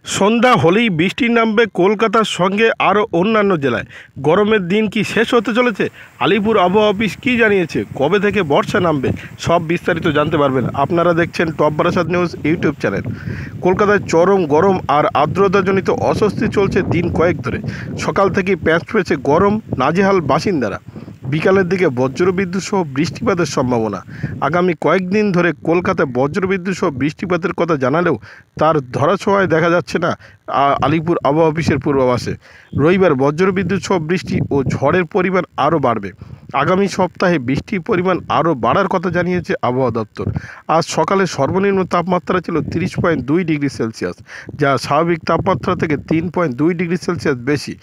সন্ধ্যা হলেই বৃষ্টি নামবে কলকাতার সঙ্গে আরও অন্যান্য জেলায়। গরমের দিন কি শেষ হতে চলেছে? আলিপুর আবহাওয়া অফিস কী জানিয়েছে? কবে থেকে বর্ষা নামবে? সব বিস্তারিত জানতে পারবেন। আপনারা দেখছেন top Barasat news YouTube channel. কলকাতায় চরম গরম আর আর্দ্রতাজনিত অস্বস্তি চলছে দিন কয়েক ধরে। সকাল থেকেই প্যাঁচ পেয়েছে গরম, নাজেহাল বাসিন্দারা। বিকালের দিকে বজ্রবিদ্যুৎ সহ বৃষ্টিপাতের সম্ভাবনা। আগামী কয়েকদিন ধরে কলকাতায় বজ্রবিদ্যুৎ সহ বৃষ্টিপাতের কথা জানালেও তার ধরাছোঁয়ায় দেখা যাচ্ছে না আলিপুর আবহাওয়া অফিসের পূর্বাভাসে। রবিবার বজ্রবিদ্যুৎ সহ বৃষ্টি ও ঝড়ের পরিমাণ আরও বাড়বে। আগামী সপ্তাহে বৃষ্টির পরিমাণ আরও বাড়ার কথা জানিয়েছে আবহাওয়া দপ্তর। আজ সকালে সর্বনিম্ন তাপমাত্রা ছিল 30.2 ডিগ্রি সেলসিয়াস, যা স্বাভাবিক তাপমাত্রা থেকে 3.2 ডিগ্রি সেলসিয়াস বেশি।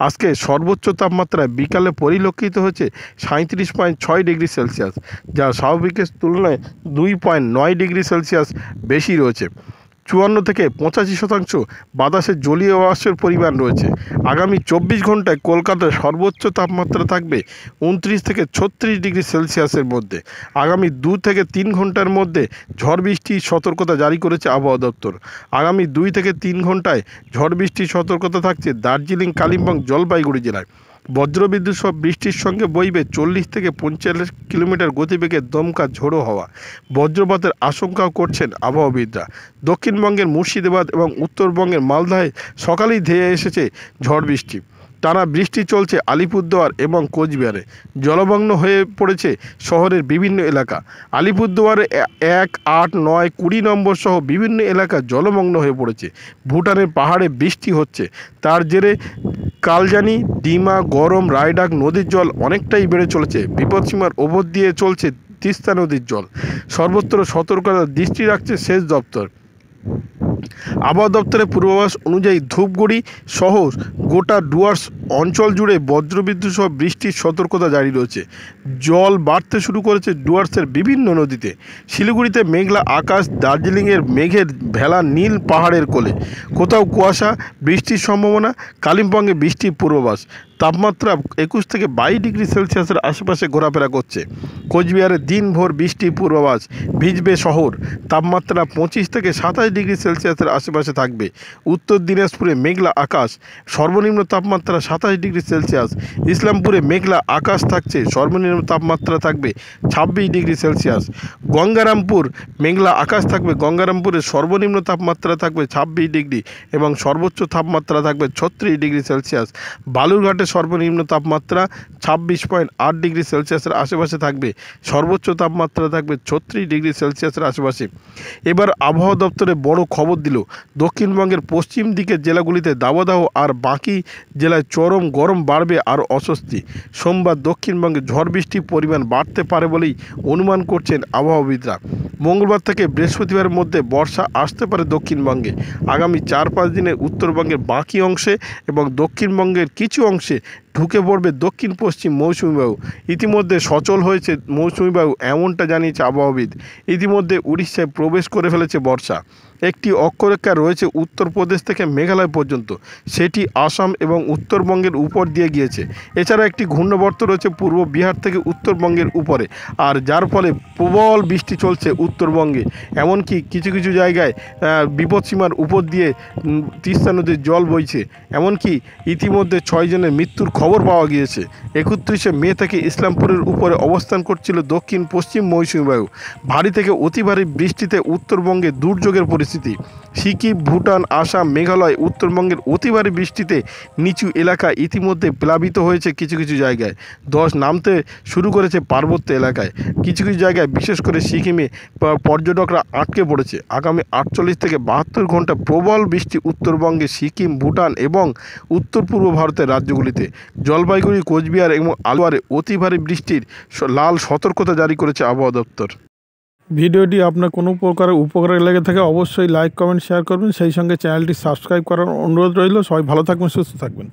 আজকে সর্বোচ্চ তাপমাত্রা বিকালে পরিলক্ষিত হয়েছে 37.6 ডিগ্রি সেলসিয়াস, যা স্বাভাবিকের তুলনায় 2.9 ডিগ্রি সেলসিয়াস বেশি রয়েছে। 54 থেকে 85% বাতাসে জলীয় বাষ্পের পরিমাণ রয়েছে। আগামী 24 ঘন্টায় কলকাতায় সর্বোচ্চ তাপমাত্রা থাকবে 29 থেকে 36 ডিগ্রি সেলসিয়াসের মধ্যে। আগামী 2 থেকে 3 ঘন্টার মধ্যে ঝড় বৃষ্টির সতর্কতা জারি করেছে আবহাওয়া দপ্তর। আগামী 2 থেকে 3 ঘন্টায় ঝড় বৃষ্টির সতর্কতা থাকছে দার্জিলিং, কালিম্পং, জলপাইগুড়ি জেলায়। বজ্রবিদ্যুৎ সহ বৃষ্টির সঙ্গে বইবে 40 থেকে 45 কিলোমিটার গতিবেগে দমকা ঝোড়ো হওয়া। বজ্রপাতের আশঙ্কাও করছেন আবহাওয়াবিদরা। দক্ষিণবঙ্গের মুর্শিদাবাদ এবং উত্তরবঙ্গের মালদায় সকালেই ধেয়ে এসেছে ঝড় বৃষ্টি। টানা বৃষ্টি চলছে আলিপুরদুয়ার এবং কোচবিহারে। জলমগ্ন হয়ে পড়েছে শহরের বিভিন্ন এলাকা। আলিপুরদুয়ারে 1, 8, 9, 20 নম্বর সহ বিভিন্ন এলাকা জলমগ্ন হয়ে পড়েছে। ভুটানের পাহাড়ে বৃষ্টি হচ্ছে, তার জেরে কালজানি, ডিমা, গরম, রায়ডাক নদীর জল অনেকটাই বেড়ে চলেছে। বিপদসীমার ওপর দিয়ে চলছে তিস্তা নদীর জল। সর্বত্র সতর্কতার দৃষ্টি রাখছে সেচ দপ্তর। আবহাওয়া দপ্তরের পূর্বাভাস অনুযায়ী ধূপগুড়ি সহ গোটা ডুয়ার্স অঞ্চল জুড়ে বজ্রবিদ্যুৎ সহ বৃষ্টির সতর্কতা জারি রয়েছে। জল বাড়তে শুরু করেছে ডুয়ার্সের বিভিন্ন নদীতে। শিলিগুড়িতে মেঘলা আকাশ, দার্জিলিংয়ের মেঘের ভেলা নীল পাহাড়ের কোলে। কোথাও কুয়াশা, বৃষ্টির সম্ভাবনা। কালিম্পংয়ে বৃষ্টির পূর্বাভাস। তাপমাত্রা 21 থেকে 22 ডিগ্রি সেলসিয়াসের আশেপাশে ঘোরাফেরা করছে। কোচবিহারে দিনভর বৃষ্টির পূর্বাভাস, ভিজবে শহর। তাপমাত্রা 25 থেকে 27 ডিগ্রি সেলসিয়াসের আশেপাশে থাকবে। উত্তর দিনাজপুরে মেঘলা আকাশ, সর্বনিম্ন তাপমাত্রা 27 ডিগ্রি সেলসিয়াস। ইসলামপুরে মেঘলা আকাশ থাকছে, সর্বনিম্ন তাপমাত্রা থাকবে 26 ডিগ্রি সেলসিয়াস। গঙ্গারামপুর মেঘলা আকাশ থাকবে, গঙ্গারামপুরের সর্বনিম্ন তাপমাত্রা থাকবে 26 ডিগ্রি এবং সর্বোচ্চ তাপমাত্রা থাকবে 36 ডিগ্রি সেলসিয়াস। বালুরঘাটে সর্বনিম্ন তাপমাত্রা 26.8 ডিগ্রি সেলসিয়াসের আশেপাশে থাকবে, সর্বোচ্চ তাপমাত্রা থাকবে 36 ডিগ্রি সেলসিয়াসের আশেপাশে। এবার আবহাওয়া দপ্তরে বড় খবর দিল। দক্ষিণবঙ্গের পশ্চিম দিকের জেলাগুলিতে দাবদাহ আর বাকি জেলায় চরম গরম বাড়বে আর অস্বস্তি। সোমবার দক্ষিণবঙ্গে ঝড় বৃষ্টির পরিমাণ বাড়তে পারে বলেই অনুমান করছেন আবহাওয়াবিদরা। মঙ্গলবার থেকে বৃহস্পতিবারের মধ্যে বর্ষা আসতে পারে দক্ষিণবঙ্গে। আগামী 4-5 দিনে উত্তরবঙ্গের বাকি অংশে এবং দক্ষিণবঙ্গের কিছু অংশে ঢুকে পড়বে দক্ষিণ পশ্চিম মৌসুমি বায়ু। ইতিমধ্যে সচল হয়েছে মৌসুমি বায়ু, এমনটা জানিয়েছে আবহাওয়াবিদ। ইতিমধ্যে উড়িষ্যায় প্রবেশ করে ফেলেছে বর্ষা। একটি অক্ষরেখা রয়েছে উত্তরপ্রদেশ থেকে মেঘালয় পর্যন্ত, সেটি আসাম এবং উত্তরবঙ্গের উপর দিয়ে গিয়েছে। এছাড়া একটি ঘূর্ণাবর্ত রয়েছে পূর্ব বিহার থেকে উত্তরবঙ্গের উপরে, আর যার ফলে প্রবল বৃষ্টি চলছে উত্তরবঙ্গে। এমনকি কিছু কিছু জায়গায় বিপদসীমার উপর দিয়ে তিস্তা নদীর জল বইছে। এমনকি ইতিমধ্যে 6 জনের মৃত্যুর খবর পাওয়া গিয়েছে। 31শে মে থেকে ইসলামপুরের উপরে অবস্থান করছিল দক্ষিণ পশ্চিম মৌসুমি বায়ু। ভারী থেকে অতি ভারী বৃষ্টিতে উত্তরবঙ্গে দুর্যোগের পরিস্থিতি। সিকিম, ভুটান, আসাম, মেঘালয়, উত্তরবঙ্গের অতি ভারী বৃষ্টিতে নিচু এলাকা ইতিমধ্যে প্লাবিত হয়েছে। কিছু কিছু জায়গায় ধস নামতে শুরু করেছে পার্বত্য এলাকায়। কিছু কিছু জায়গায় বিশেষ করে সিকিমে পর্যটকরা আটকে পড়েছে। আগামী 48 থেকে 72 ঘন্টা প্রবল বৃষ্টি উত্তরবঙ্গে, সিকিম, ভুটান এবং উত্তর পূর্ব ভারতের রাজ্যগুলিতে। জলপাইগুড়ি, কোচবিহার এবং আলুয়ারে অতি ভারী বৃষ্টির লাল সতর্কতা জারি করেছে আবহাওয়া দপ্তর। ভিডিওটি আপনার কোনো প্রকারের উপকারে লেগে থাকে অবশ্যই লাইক, কমেন্ট, শেয়ার করবেন। সেই সঙ্গে চ্যানেলটি সাবস্ক্রাইব করার অনুরোধ রইল। সবাই ভালো থাকবেন, সুস্থ থাকবেন।